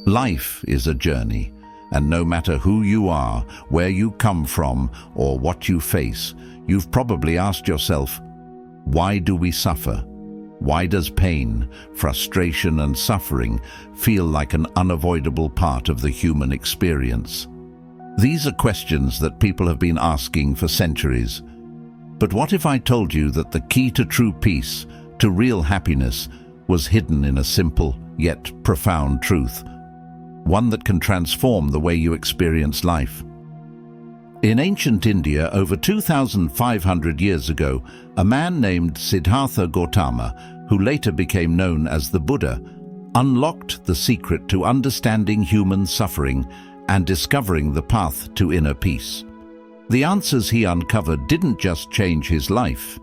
Life is a journey, and no matter who you are, where you come from, or what you face, you've probably asked yourself, why do we suffer? Why does pain, frustration, and suffering feel like an unavoidable part of the human experience? These are questions that people have been asking for centuries. But what if I told you that the key to true peace, to real happiness, was hidden in a simple yet profound truth? One that can transform the way you experience life. In ancient India, over 2,500 years ago, a man named Siddhartha Gautama, who later became known as the Buddha, unlocked the secret to understanding human suffering and discovering the path to inner peace. The answers he uncovered didn't just change his life,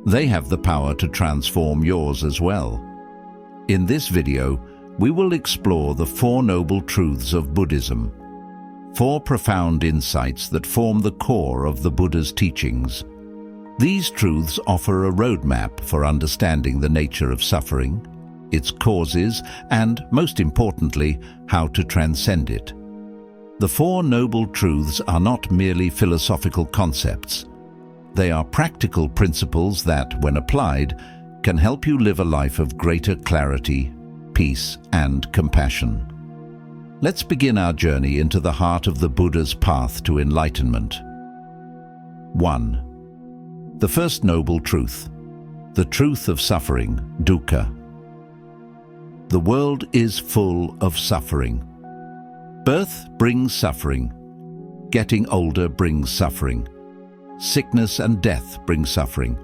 they have the power to transform yours as well. In this video, we will explore the Four Noble Truths of Buddhism, 4 profound insights that form the core of the Buddha's teachings. These truths offer a roadmap for understanding the nature of suffering, its causes, and, most importantly, how to transcend it. The Four Noble Truths are not merely philosophical concepts. They are practical principles that, when applied, can help you live a life of greater clarity, peace, and compassion. Let's begin our journey into the heart of the Buddha's path to enlightenment. 1. The first noble truth, the truth of suffering, dukkha. The world is full of suffering. Birth brings suffering. Getting older brings suffering. Sickness and death bring suffering.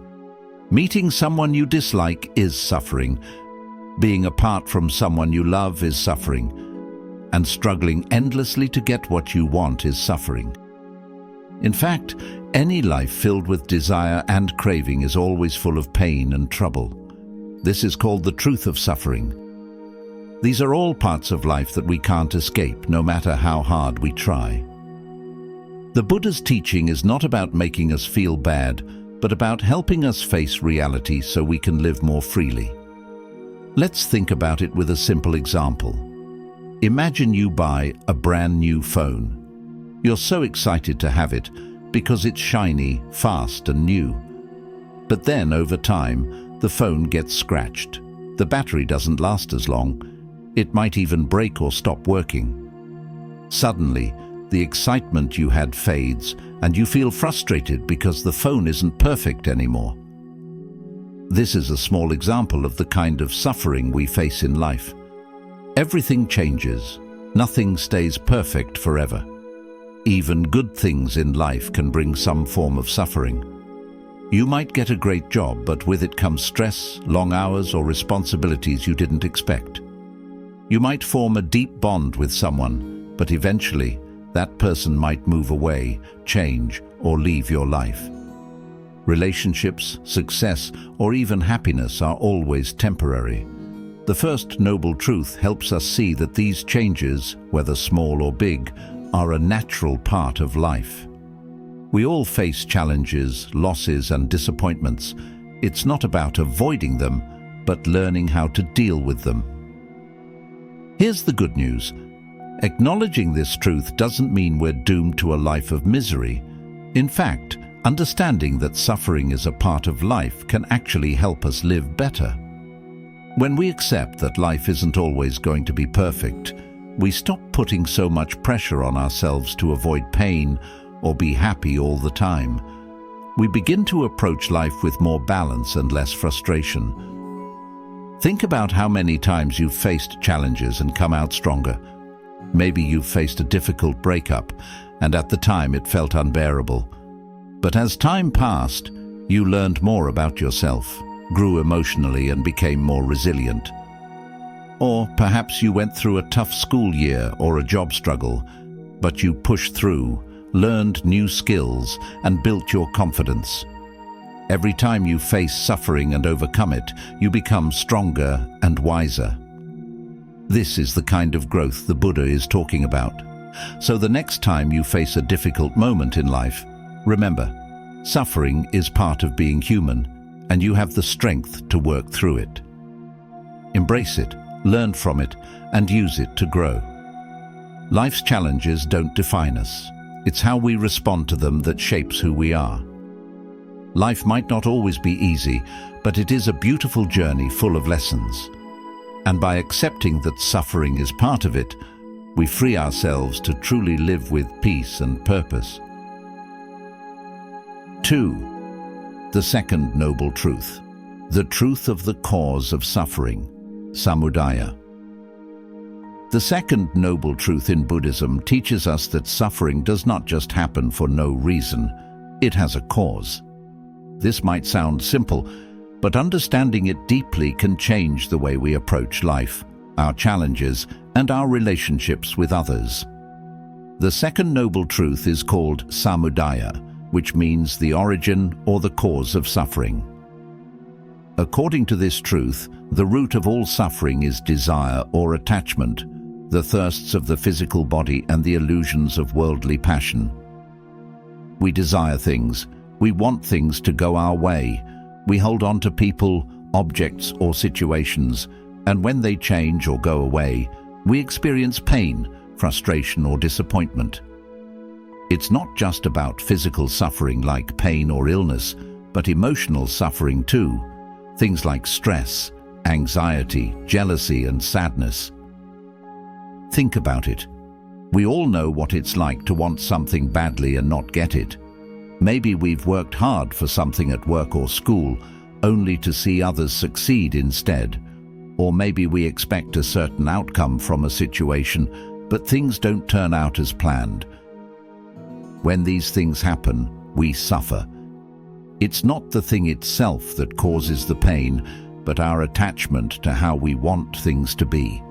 Meeting someone you dislike is suffering. Being apart from someone you love is suffering. And struggling endlessly to get what you want is suffering. In fact, any life filled with desire and craving is always full of pain and trouble. This is called the truth of suffering. These are all parts of life that we can't escape, no matter how hard we try. The Buddha's teaching is not about making us feel bad, but about helping us face reality so we can live more freely. Let's think about it with a simple example. Imagine you buy a brand new phone. You're so excited to have it because it's shiny, fast, and new. But then, over time, the phone gets scratched. The battery doesn't last as long. It might even break or stop working. Suddenly, the excitement you had fades, and you feel frustrated because the phone isn't perfect anymore. This is a small example of the kind of suffering we face in life. Everything changes. Nothing stays perfect forever. Even good things in life can bring some form of suffering. You might get a great job, but with it comes stress, long hours, or responsibilities you didn't expect. You might form a deep bond with someone, but eventually, that person might move away, change, or leave your life. Relationships, success, or even happiness are always temporary. The first noble truth helps us see that these changes, whether small or big, are a natural part of life. We all face challenges, losses, and disappointments. It's not about avoiding them, but learning how to deal with them. Here's the good news. Acknowledging this truth doesn't mean we're doomed to a life of misery. In fact, understanding that suffering is a part of life can actually help us live better. When we accept that life isn't always going to be perfect, we stop putting so much pressure on ourselves to avoid pain or be happy all the time. We begin to approach life with more balance and less frustration. Think about how many times you've faced challenges and come out stronger. Maybe you've faced a difficult breakup, and at the time it felt unbearable. But as time passed, you learned more about yourself, grew emotionally, and became more resilient. Or perhaps you went through a tough school year or a job struggle, but you pushed through, learned new skills, and built your confidence. Every time you face suffering and overcome it, you become stronger and wiser. This is the kind of growth the Buddha is talking about. So the next time you face a difficult moment in life, remember, suffering is part of being human, and you have the strength to work through it. Embrace it, learn from it, and use it to grow. Life's challenges don't define us. It's how we respond to them that shapes who we are. Life might not always be easy, but it is a beautiful journey full of lessons. And by accepting that suffering is part of it, we free ourselves to truly live with peace and purpose. 2. The second noble truth. The truth of the cause of suffering. Samudaya. The second noble truth in Buddhism teaches us that suffering does not just happen for no reason. It has a cause. This might sound simple, but understanding it deeply can change the way we approach life, our challenges, and our relationships with others. The second noble truth is called Samudaya, which means the origin or the cause of suffering. According to this truth, the root of all suffering is desire or attachment, the thirsts of the physical body and the illusions of worldly passion. We desire things. We want things to go our way. We hold on to people, objects, or situations, and when they change or go away, we experience pain, frustration, or disappointment. It's not just about physical suffering like pain or illness, but emotional suffering too. Things like stress, anxiety, jealousy, and sadness. Think about it. We all know what it's like to want something badly and not get it. Maybe we've worked hard for something at work or school, only to see others succeed instead. Or maybe we expect a certain outcome from a situation, but things don't turn out as planned. When these things happen, we suffer. It's not the thing itself that causes the pain, but our attachment to how we want things to be.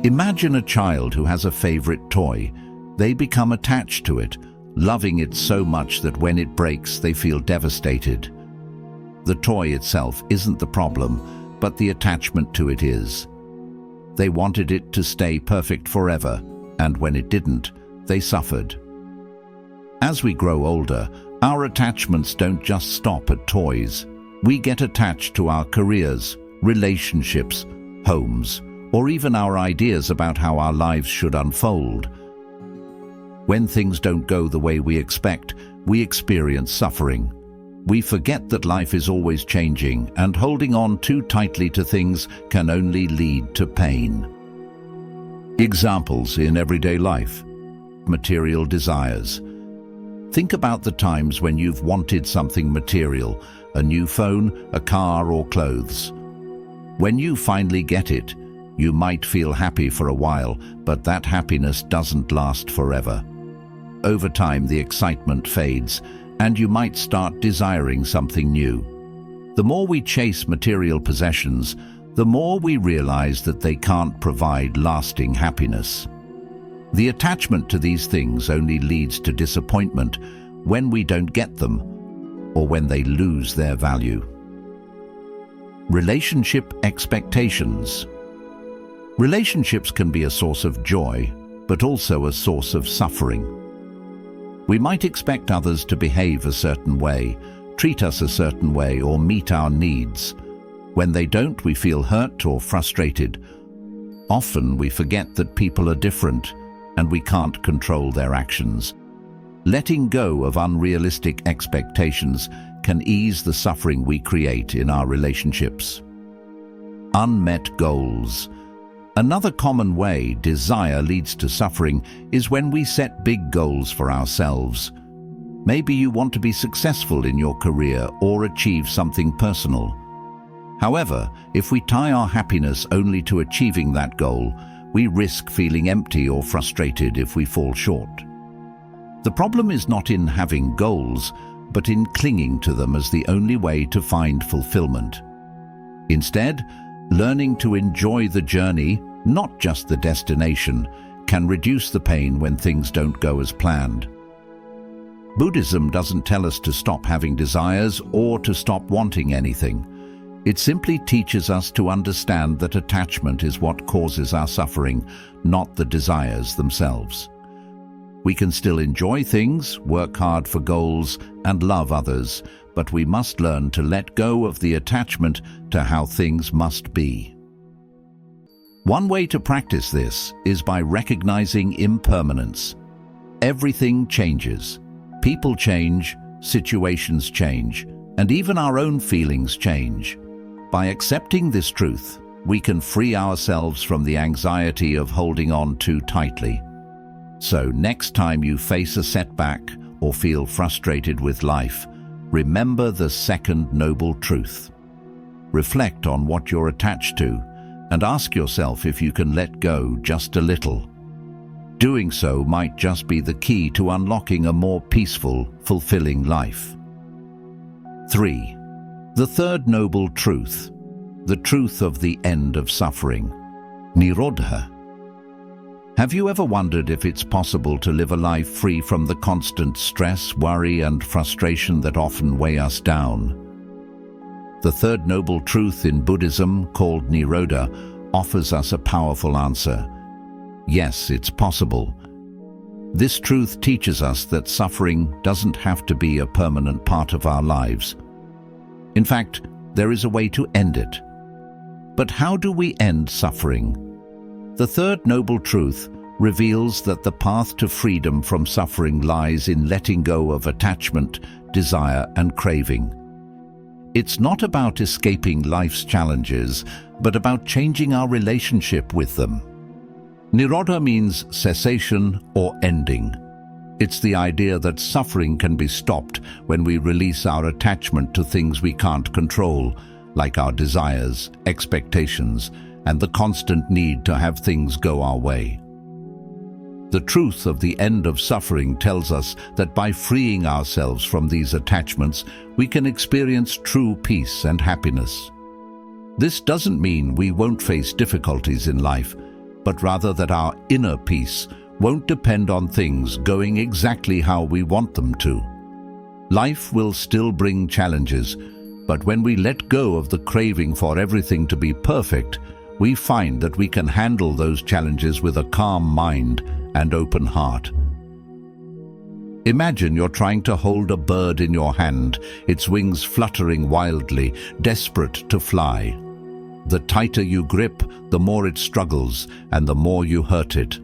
Imagine a child who has a favorite toy. They become attached to it, loving it so much that when it breaks, they feel devastated. The toy itself isn't the problem, but the attachment to it is. They wanted it to stay perfect forever, and when it didn't, they suffered. As we grow older, our attachments don't just stop at toys. We get attached to our careers, relationships, homes, or even our ideas about how our lives should unfold. When things don't go the way we expect, we experience suffering. We forget that life is always changing, and holding on too tightly to things can only lead to pain. Examples in everyday life. Material desires. Think about the times when you've wanted something material, a new phone, a car, or clothes. When you finally get it, you might feel happy for a while, but that happiness doesn't last forever. Over time, the excitement fades, and you might start desiring something new. The more we chase material possessions, the more we realize that they can't provide lasting happiness. The attachment to these things only leads to disappointment when we don't get them, or when they lose their value. Relationship expectations. Relationships can be a source of joy, but also a source of suffering. We might expect others to behave a certain way, treat us a certain way, or meet our needs. When they don't, we feel hurt or frustrated. Often we forget that people are different, and we can't control their actions. Letting go of unrealistic expectations can ease the suffering we create in our relationships. Unmet goals. Another common way desire leads to suffering is when we set big goals for ourselves. Maybe you want to be successful in your career or achieve something personal. However, if we tie our happiness only to achieving that goal, we risk feeling empty or frustrated if we fall short. The problem is not in having goals, but in clinging to them as the only way to find fulfillment. Instead, learning to enjoy the journey, not just the destination, can reduce the pain when things don't go as planned. Buddhism doesn't tell us to stop having desires or to stop wanting anything. It simply teaches us to understand that attachment is what causes our suffering, not the desires themselves. We can still enjoy things, work hard for goals, and love others, but we must learn to let go of the attachment to how things must be. One way to practice this is by recognizing impermanence. Everything changes. People change, situations change, and even our own feelings change. By accepting this truth, we can free ourselves from the anxiety of holding on too tightly. So next time you face a setback or feel frustrated with life, remember the second noble truth. Reflect on what you're attached to and ask yourself if you can let go just a little. Doing so might just be the key to unlocking a more peaceful, fulfilling life. 3. The third noble truth, the truth of the end of suffering, Nirodha. Have you ever wondered if it's possible to live a life free from the constant stress, worry, and frustration that often weigh us down? The third noble truth in Buddhism, called Nirodha, offers us a powerful answer. Yes, it's possible. This truth teaches us that suffering doesn't have to be a permanent part of our lives. In fact, there is a way to end it. But how do we end suffering? The third noble truth reveals that the path to freedom from suffering lies in letting go of attachment, desire, and craving. It's not about escaping life's challenges, but about changing our relationship with them. Nirodha means cessation or ending. It's the idea that suffering can be stopped when we release our attachment to things we can't control, like our desires, expectations, and the constant need to have things go our way. The truth of the end of suffering tells us that by freeing ourselves from these attachments, we can experience true peace and happiness. This doesn't mean we won't face difficulties in life, but rather that our inner peace won't depend on things going exactly how we want them to. Life will still bring challenges, but when we let go of the craving for everything to be perfect, we find that we can handle those challenges with a calm mind and open heart. Imagine you're trying to hold a bird in your hand, its wings fluttering wildly, desperate to fly. The tighter you grip, the more it struggles, and the more you hurt it.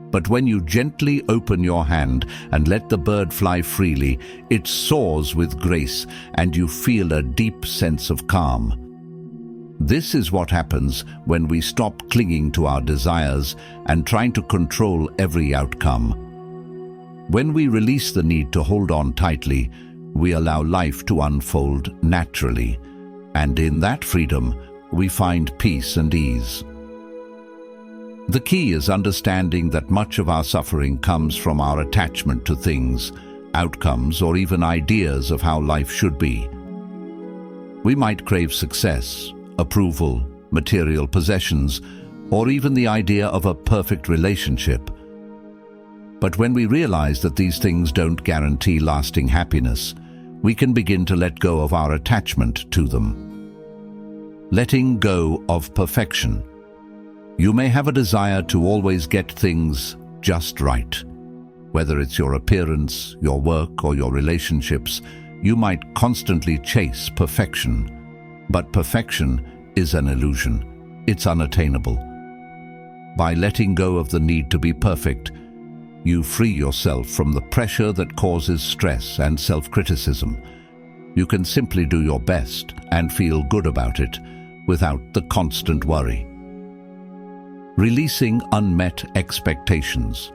But when you gently open your hand and let the bird fly freely, it soars with grace, and you feel a deep sense of calm. This is what happens when we stop clinging to our desires and trying to control every outcome. When we release the need to hold on tightly, we allow life to unfold naturally, and in that freedom, we find peace and ease. The key is understanding that much of our suffering comes from our attachment to things, outcomes, or even ideas of how life should be. We might crave success, approval, material possessions, or even the idea of a perfect relationship. But when we realize that these things don't guarantee lasting happiness, we can begin to let go of our attachment to them. Letting go of perfection. You may have a desire to always get things just right. Whether it's your appearance, your work, or your relationships, you might constantly chase perfection. But perfection is an illusion. It's unattainable. By letting go of the need to be perfect, you free yourself from the pressure that causes stress and self-criticism. You can simply do your best and feel good about it without the constant worry. Releasing unmet expectations.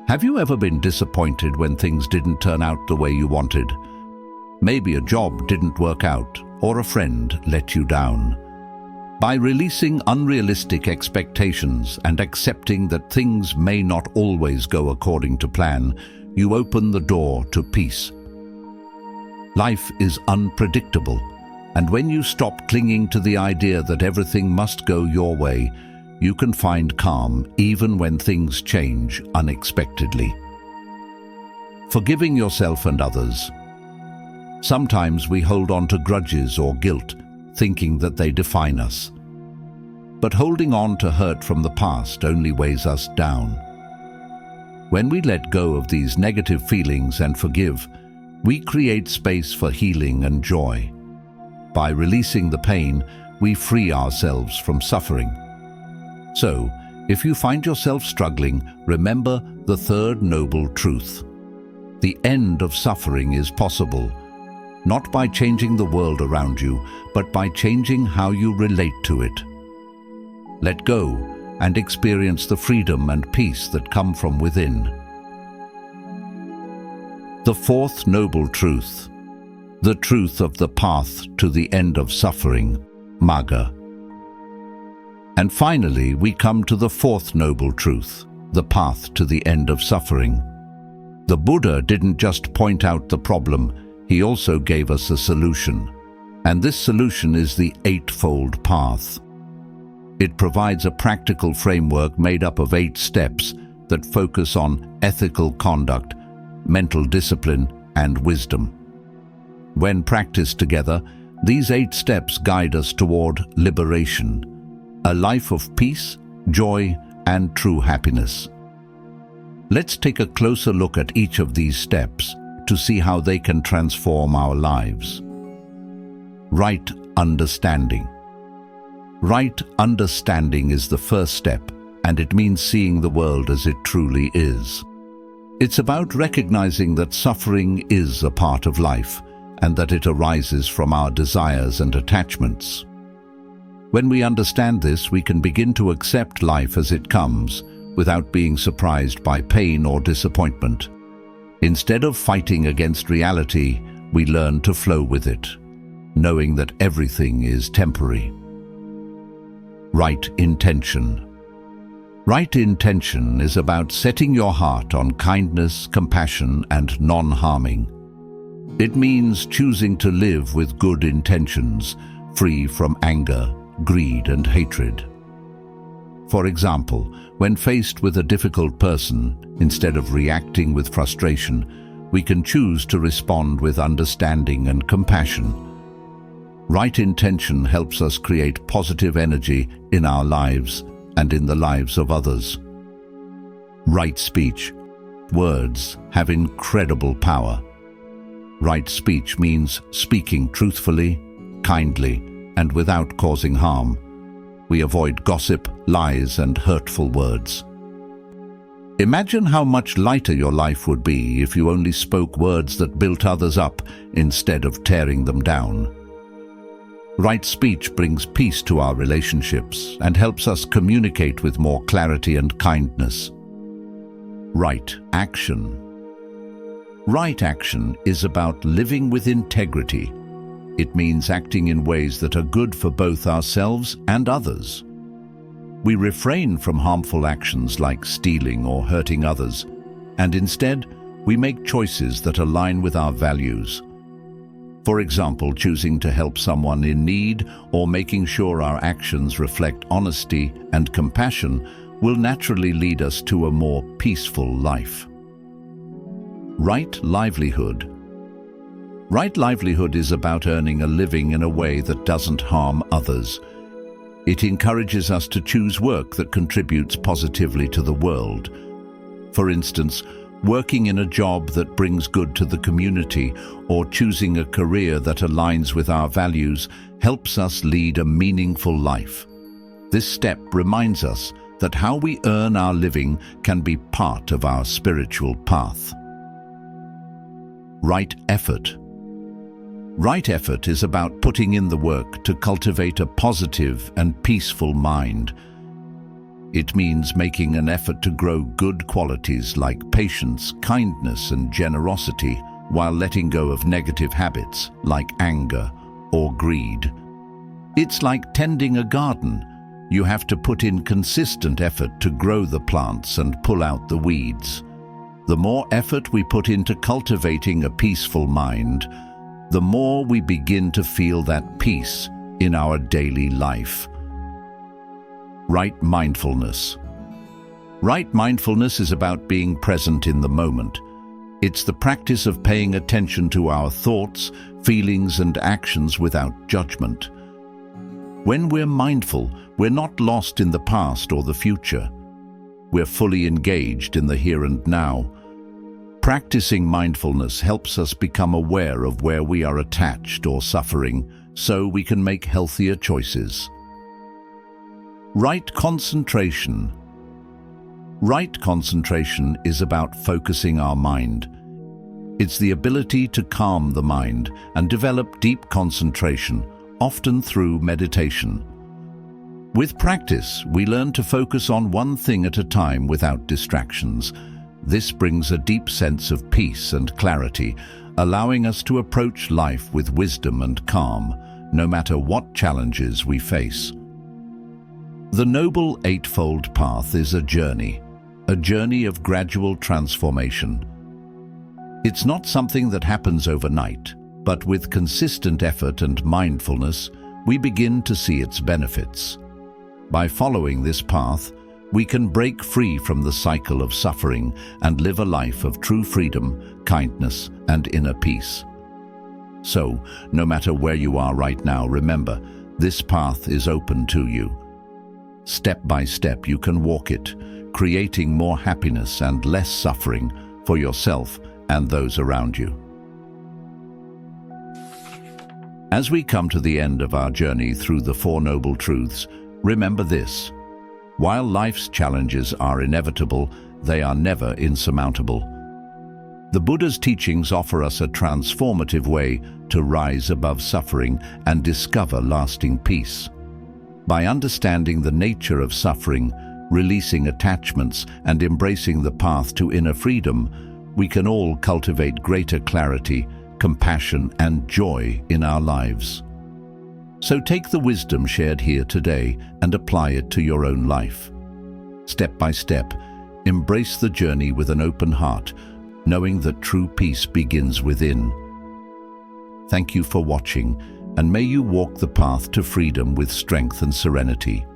Have you ever been disappointed when things didn't turn out the way you wanted? Maybe a job didn't work out, or a friend let you down. By releasing unrealistic expectations and accepting that things may not always go according to plan, you open the door to peace. Life is unpredictable, and when you stop clinging to the idea that everything must go your way, you can find calm even when things change unexpectedly. Forgiving yourself and others. Sometimes we hold on to grudges or guilt, thinking that they define us. But holding on to hurt from the past only weighs us down. When we let go of these negative feelings and forgive, we create space for healing and joy. By releasing the pain, we free ourselves from suffering. So, if you find yourself struggling, remember the third noble truth. The end of suffering is possible, not by changing the world around you, but by changing how you relate to it. Let go and experience the freedom and peace that come from within. The fourth noble truth, the truth of the path to the end of suffering, Magga. And finally, we come to the fourth noble truth, the path to the end of suffering. The Buddha didn't just point out the problem, he also gave us a solution. And this solution is the Eightfold Path. It provides a practical framework made up of 8 steps that focus on ethical conduct, mental discipline, and wisdom. When practiced together, these 8 steps guide us toward liberation, a life of peace, joy, and true happiness. Let's take a closer look at each of these steps to see how they can transform our lives. Right understanding. Right understanding is the first step, and it means seeing the world as it truly is. It's about recognizing that suffering is a part of life, and that it arises from our desires and attachments. When we understand this, we can begin to accept life as it comes, without being surprised by pain or disappointment. Instead of fighting against reality, we learn to flow with it, knowing that everything is temporary. Right intention. Right intention is about setting your heart on kindness, compassion, and non-harming. It means choosing to live with good intentions, free from anger, greed, and hatred. For example, when faced with a difficult person, instead of reacting with frustration, we can choose to respond with understanding and compassion. Right intention helps us create positive energy in our lives and in the lives of others. Right speech. Words have incredible power. Right speech means speaking truthfully, kindly, and without causing harm. We avoid gossip, lies, and hurtful words. Imagine how much lighter your life would be if you only spoke words that built others up instead of tearing them down. Right speech brings peace to our relationships and helps us communicate with more clarity and kindness. Right action. Right action is about living with integrity. It means acting in ways that are good for both ourselves and others. We refrain from harmful actions like stealing or hurting others, and instead, we make choices that align with our values. For example, choosing to help someone in need or making sure our actions reflect honesty and compassion will naturally lead us to a more peaceful life. Right livelihood. Right livelihood is about earning a living in a way that doesn't harm others. It encourages us to choose work that contributes positively to the world. For instance, working in a job that brings good to the community or choosing a career that aligns with our values helps us lead a meaningful life. This step reminds us that how we earn our living can be part of our spiritual path. Right effort. Right effort is about putting in the work to cultivate a positive and peaceful mind. It means making an effort to grow good qualities like patience, kindness, and generosity, while letting go of negative habits like anger or greed. It's like tending a garden. You have to put in consistent effort to grow the plants and pull out the weeds. The more effort we put into cultivating a peaceful mind, the more we begin to feel that peace in our daily life. Right mindfulness. Right mindfulness is about being present in the moment. It's the practice of paying attention to our thoughts, feelings, and actions without judgment. When we're mindful, we're not lost in the past or the future. We're fully engaged in the here and now. Practicing mindfulness helps us become aware of where we are attached or suffering, so we can make healthier choices. Right concentration. Right concentration is about focusing our mind. It's the ability to calm the mind and develop deep concentration, often through meditation. With practice, we learn to focus on one thing at a time without distractions. This brings a deep sense of peace and clarity, allowing us to approach life with wisdom and calm, no matter what challenges we face. The Noble Eightfold Path is a journey of gradual transformation. It's not something that happens overnight, but with consistent effort and mindfulness, we begin to see its benefits. By following this path, we can break free from the cycle of suffering and live a life of true freedom, kindness, and inner peace. So, no matter where you are right now, remember, this path is open to you. Step by step, you can walk it, creating more happiness and less suffering for yourself and those around you. As we come to the end of our journey through the Four Noble Truths, remember this: while life's challenges are inevitable, they are never insurmountable. The Buddha's teachings offer us a transformative way to rise above suffering and discover lasting peace. By understanding the nature of suffering, releasing attachments, and embracing the path to inner freedom, we can all cultivate greater clarity, compassion, and joy in our lives. So take the wisdom shared here today and apply it to your own life. Step by step, embrace the journey with an open heart, knowing that true peace begins within. Thank you for watching, and may you walk the path to freedom with strength and serenity.